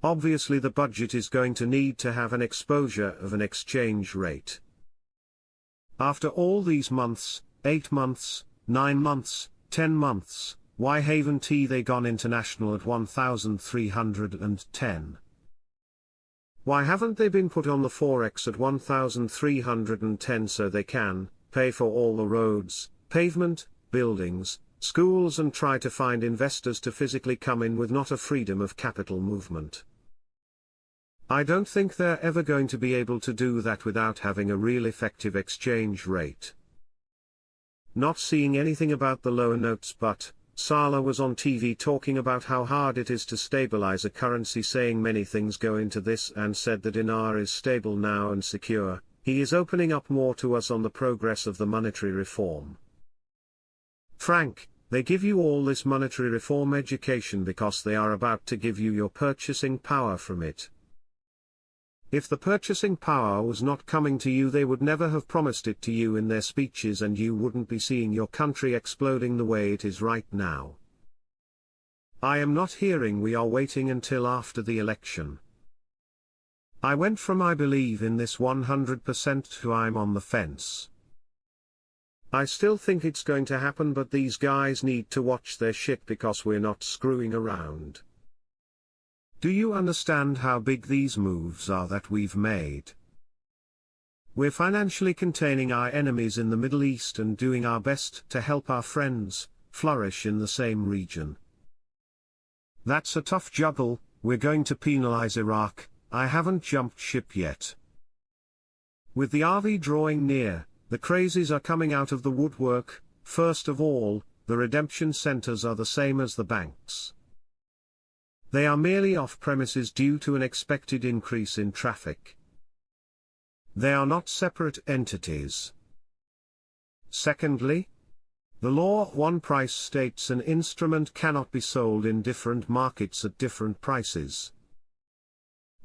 Obviously the budget is going to need to have an exposure of an exchange rate. After all these months, 8 months, 9 months, 10 months, why haven't they gone international at 1,310? Why haven't they been put on the Forex at 1,310 so they can pay for all the roads, pavement, buildings, schools and try to find investors to physically come in with not a freedom of capital movement? I don't think they're ever going to be able to do that without having a real effective exchange rate. Not seeing anything about the lower notes, but Saleh was on TV talking about how hard it is to stabilize a currency, saying many things go into this, and said the dinar is stable now and secure. He is opening up more to us on the progress of the monetary reform. Frank, they give you all this monetary reform education because they are about to give you your purchasing power from it. If the purchasing power was not coming to you, they would never have promised it to you in their speeches, and you wouldn't be seeing your country exploding the way it is right now. I am not hearing we are waiting until after the election. I went from I believe in this 100% to I'm on the fence. I still think it's going to happen, but these guys need to watch their shit because we're not screwing around. Do you understand how big these moves are that we've made? We're financially containing our enemies in the Middle East and doing our best to help our friends flourish in the same region. That's a tough juggle. We're going to penalize Iraq. I haven't jumped ship yet. With the RV drawing near, the crazies are coming out of the woodwork. First of all, the redemption centers are the same as the banks. They are merely off-premises due to an expected increase in traffic. They are not separate entities. Secondly, the law one price states an instrument cannot be sold in different markets at different prices.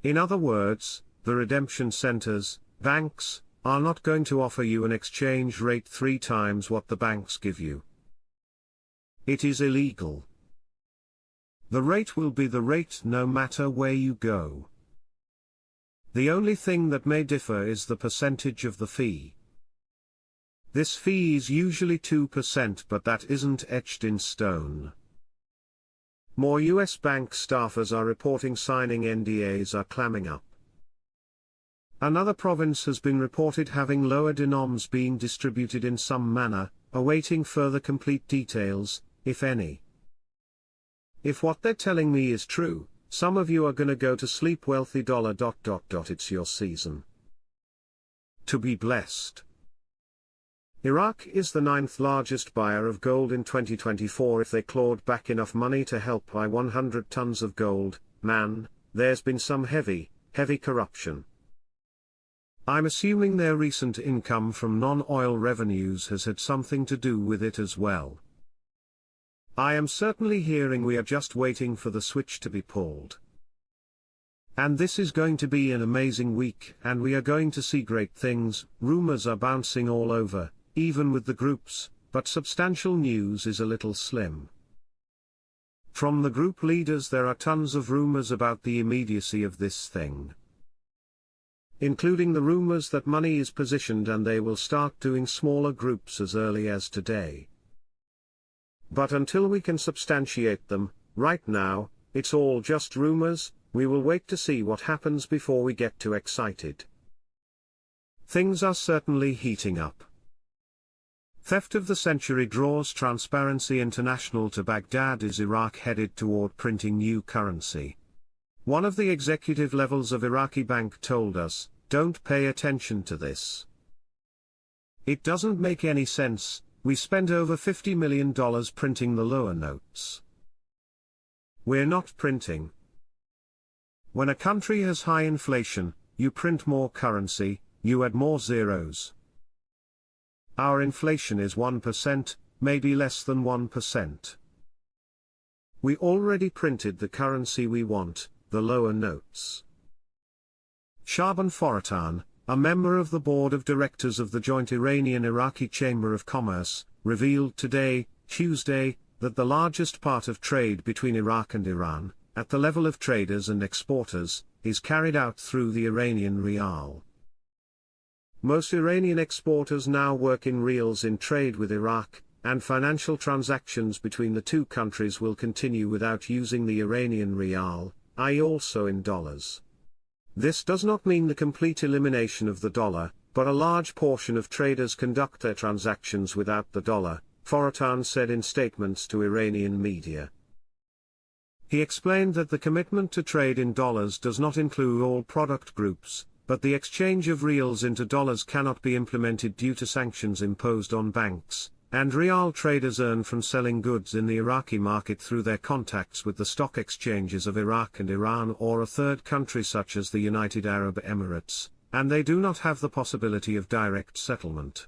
In other words, the redemption centers, banks, are not going to offer you an exchange rate 3 times what the banks give you. It is illegal. The rate will be the rate no matter where you go. The only thing that may differ is the percentage of the fee. This fee is usually 2%, but that isn't etched in stone. More US bank staffers are reporting signing NDAs are clamming up. Another province has been reported having lower denoms being distributed in some manner, awaiting further complete details, if any. If what they're telling me is true, some of you are gonna go to sleep wealthy dollar. It's your season to be blessed. Iraq is the 9th largest buyer of gold in 2024. If they clawed back enough money to help buy 100 tons of gold, man, there's been some heavy corruption. I'm assuming their recent income from non-oil revenues has had something to do with it as well. I am certainly hearing we are just waiting for the switch to be pulled. And this is going to be an amazing week, and we are going to see great things. Rumors are bouncing all over, even with the groups, but substantial news is a little slim. From the group leaders there are tons of rumors about the immediacy of this thing. Including the rumors that money is positioned and they will start doing smaller groups as early as today. But until we can substantiate them, right now, it's all just rumors. We will wait to see what happens before we get too excited. Things are certainly heating up. Theft of the century draws Transparency International to Baghdad. Is Iraq headed toward printing new currency? One of the executive levels of Iraqi bank told us, don't pay attention to this. It doesn't make any sense. We spent over $50 million printing the lower notes. We're not printing. When a country has high inflation, you print more currency, you add more zeros. Our inflation is 1%, maybe less than 1%. We already printed the currency we want, the lower notes. Shaban Foratan, a member of the board of directors of the joint Iranian-Iraqi Chamber of Commerce, revealed today, Tuesday, that the largest part of trade between Iraq and Iran, at the level of traders and exporters, is carried out through the Iranian rial. Most Iranian exporters now work in rials in trade with Iraq, and financial transactions between the two countries will continue without using the Iranian rial, i.e. also in dollars. This does not mean the complete elimination of the dollar, but a large portion of traders conduct their transactions without the dollar, Foratan said in statements to Iranian media. He explained that the commitment to trade in dollars does not include all product groups, but the exchange of rials into dollars cannot be implemented due to sanctions imposed on banks, and rial traders earn from selling goods in the Iraqi market through their contacts with the stock exchanges of Iraq and Iran or a third country such as the United Arab Emirates, and they do not have the possibility of direct settlement.